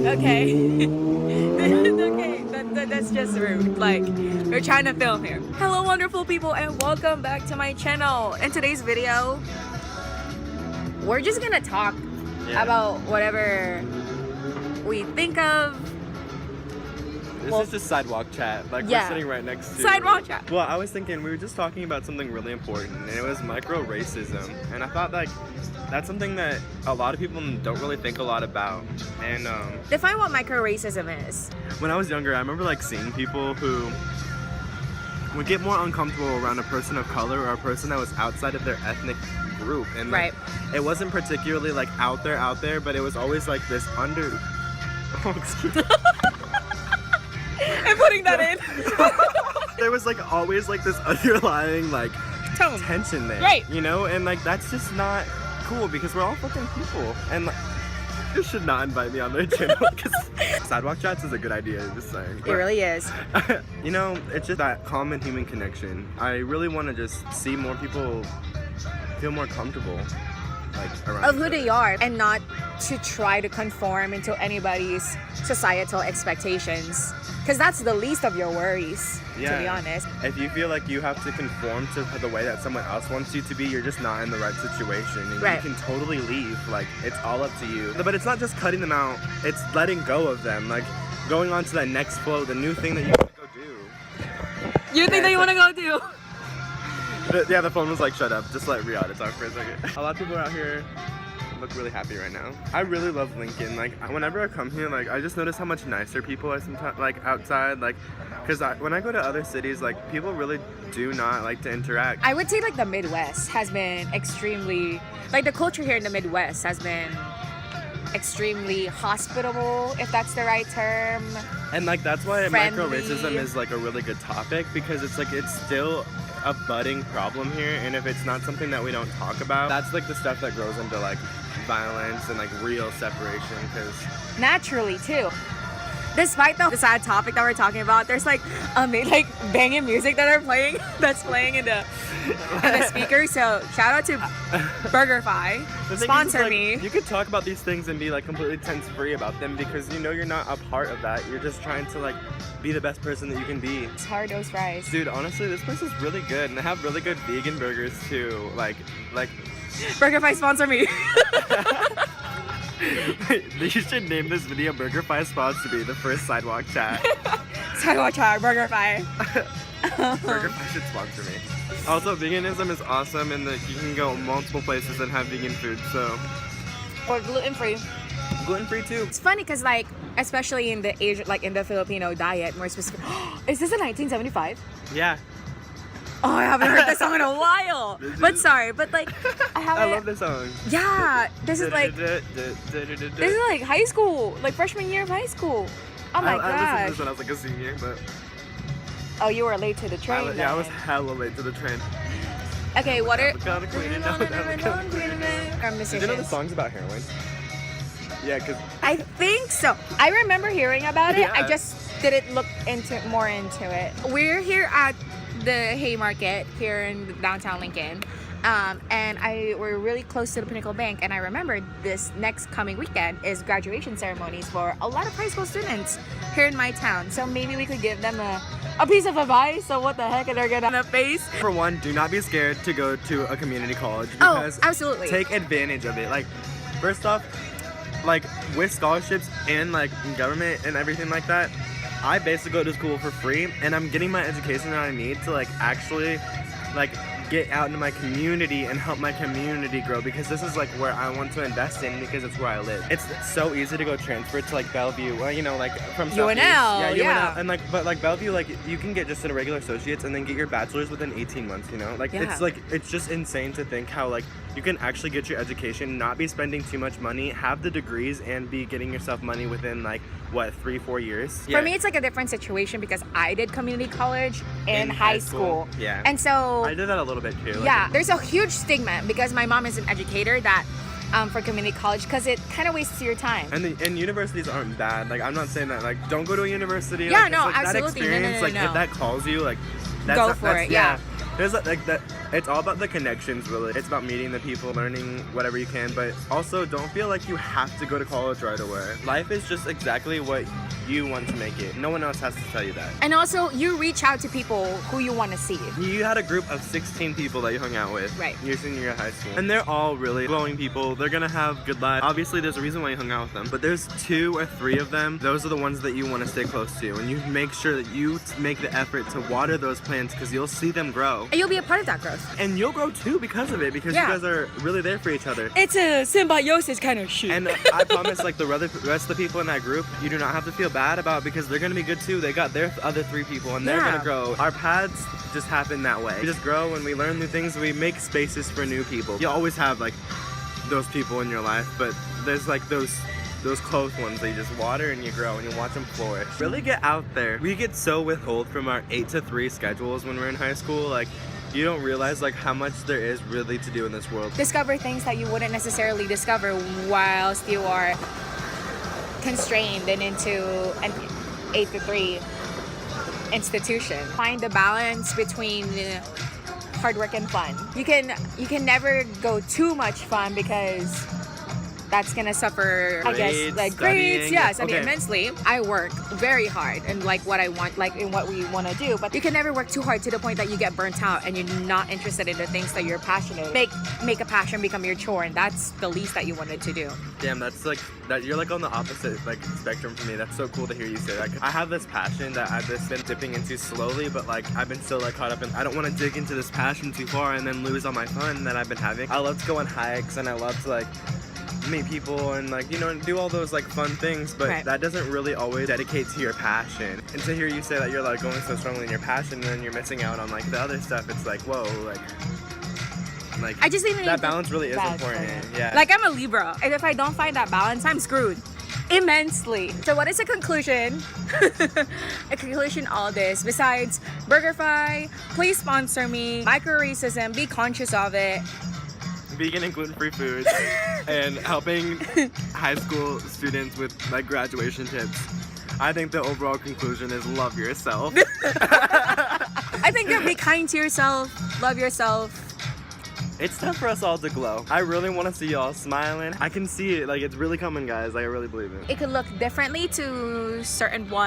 Okay. Okay, that's just rude. Like, we're trying to film here. Hello, wonderful people, and welcome back to my channel. In today's video, we're just gonna talk about whatever we think of. This is just sidewalk chat. Like, we're sitting right next to... Sidewalk chat. Well, I was thinking, we were just talking about something really important, and it was micro-racism. And I thought, like, that's something that a lot of people don't really think a lot about. And, define what micro-racism is. When I was younger, I remember, like, seeing people who would get more uncomfortable around a person of color or a person that was outside of their ethnic group. And, like, it wasn't particularly, like, out there, but it was always, like, this under... Oh, excuse me. I'm putting that in. There was like always like this underlying like tension there, right? You know, and like that's just not cool because we're all fucking people, and like, you should not invite me on their channel because sidewalk chats is a good idea. Just saying, but, it really is. You know, it's just that common human connection. I really want to just see more people feel more comfortable. Like, of who they are, and not to try to conform into anybody's societal expectations, because that's the least of your worries, to be honest. If you feel like you have to conform to the way that someone else wants you to be, you're just not in the right situation, and you can totally leave. Like, it's all up to you. But it's not just cutting them out, it's letting go of them, like going on to that next flow, the new thing that you want to go do. You think that you want to go do? Yeah, the phone was like, shut up, just let Rihanna talk for a second. A lot of people out here look really happy right now. I really love Lincoln. Like, whenever I come here, like, I just notice how much nicer people are sometimes, like, outside. Like, because when I go to other cities, like, people really do not like to interact. I would say, like, the Midwest has been extremely, like, the culture here in the Midwest has been extremely hospitable, if that's the right term. And, like, that's why friendly. Micro-racism is, like, a really good topic, because it's, like, it's still a budding problem here, and if it's not something that we don't talk about, that's like the stuff that grows into like violence and like real separation. Because naturally too, despite the sad topic that we're talking about, there's like banging music that are playing that's playing in the speaker. So shout out to BurgerFi, sponsor me. You could talk about these things and be like completely tense free about them, because you know you're not a part of that. You're just trying to like be the best person that you can be. It's hard-nosed fries. Dude, honestly, this place is really good, and they have really good vegan burgers too. Like BurgerFi, sponsor me. You should name this video BurgerFi sponsor me, the first sidewalk chat. Sidewalk chat, BurgerFi. BurgerFi should sponsor me. Also, veganism is awesome, and you can go multiple places and have vegan food, so. Or gluten-free. Gluten-free too. It's funny because, like, especially in the Asian, like in the Filipino diet, more specific. Is this a 1975? Yeah. Oh, I haven't heard this song in a while. But sorry, but like, I love this song. Yeah, this is like high school, like freshman year of high school. Oh my god. I listened to this when I was like a senior, but. Oh, you were late to the train. Yeah, I was hella late to the train. Okay, what are? Did you know the song's about heroin? Yeah, because I think so. I remember hearing about it. I just didn't look more into it. We're here at the Haymarket here in downtown Lincoln, and we're really close to the Pinnacle Bank. And I remember this next coming weekend is graduation ceremonies for a lot of high school students here in my town. So maybe we could give them a piece of advice of what the heck they're gonna face. For one, do not be scared to go to a community college, because absolutely, take advantage of it. Like, first off, like with scholarships and like government and everything like that, I basically go to school for free, and I'm getting my education that I need to like actually like get out into my community and help my community grow, because this is like where I want to invest in, because it's where I live. It's so easy to go transfer to like Bellevue, you know, like from UNL. UNL, and like, but like Bellevue, like you can get just a regular associates and then get your bachelor's within 18 months, you know, like it's just insane to think how like you can actually get your education, not be spending too much money, have the degrees, and be getting yourself money within like what, 3-4 years. For me, it's like a different situation because I did community college in high school. Yeah, and so I did that a little bit too. Yeah, there's a huge stigma because my mom is an educator that for community college, because it kind of wastes your time. And universities aren't bad. Like, I'm not saying that like don't go to a university. Yeah, like, no, like, absolutely. That experience, no. If that calls you, like go for it. Yeah. There's like that. It's all about the connections, really. It's about meeting the people, learning whatever you can, but also don't feel like you have to go to college right away. Life is just exactly what you want to make it. No one else has to tell you that. And also, you reach out to people who you want to see. You had a group of 16 people that you hung out with. Right. Your senior year of high school. And they're all really glowing people. They're gonna have good lives. Obviously, there's a reason why you hung out with them. But there's 2 or 3 of them. Those are the ones that you want to stay close to. And you make sure that you make the effort to water those plants because you'll see them grow. And you'll be a part of that growth. And you'll grow too because of it, because you guys are really there for each other. It's a symbiosis kind of shit. And I promise, like the rest of the people in that group, you do not have to feel bad about, because they're gonna be good too. They got their other 3 people, and they're gonna grow. Our paths just happen that way. We just grow and we learn new things. We make spaces for new people. You always have like those people in your life, but there's like those close ones that you just water and you grow and you watch them flourish. Really get out there. We get so withheld from our 8 to 3 schedules when we're in high school. Like, you don't realize like how much there is really to do in this world. Discover things that you wouldn't necessarily discover whilst you are constrained and into an 8 to 3 institution. Find the balance between hard work and fun. You can never go too much fun, because that's gonna suffer, I guess, like grades. Yeah, study immensely. I work very hard and like what I want, like in what we want to do, but you can never work too hard to the point that you get burnt out and you're not interested in the things that you're passionate about. Make a passion become your chore, and that's the least that you wanted to do. Damn, that's like that. You're like on the opposite like spectrum for me. That's so cool to hear you say that. I have this passion that I've just been dipping into slowly, but like I've been so like caught up in. I don't want to dig into this passion too far and then lose all my fun that I've been having. I love to go on hikes and I love to like meet people and like, you know, do all those like fun things, but that doesn't really always dedicate to your passion. And to hear you say that you're like going so strongly in your passion and then you're missing out on like the other stuff, it's like, whoa, like I just think that balance really is important. Yeah. Like, I'm a Libra, and if I don't find that balance, I'm screwed immensely. So what is the conclusion? A conclusion all this, besides BurgerFi, please sponsor me. Micro-racism, be conscious of it. Vegan and gluten-free foods, and helping high school students with like graduation tips. I think the overall conclusion is love yourself. I think that be kind to yourself, love yourself. It's time for us all to glow. I really want to see y'all smiling. I can see it, like it's really coming, guys. Like, I really believe it. It could look differently to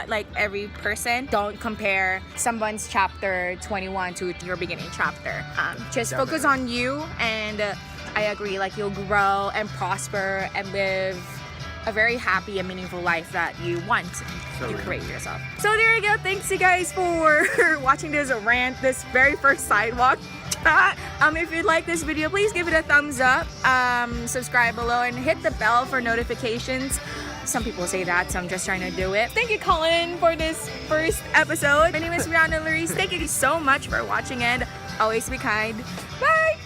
like every person. Don't compare someone's chapter 21 to your beginning chapter. Just focus on you, and I agree, like you'll grow and prosper and live a very happy and meaningful life that you want to create yourself. So there you go. Thanks you guys for watching this rant, this very first sidewalk. If you like this video, please give it a thumbs up, subscribe below, and hit the bell for notifications. Some people say that, so I'm just trying to do it. Thank you, Colin, for this first episode. My name is Rihanna Larice. Thank you so much for watching, and always be kind. Bye!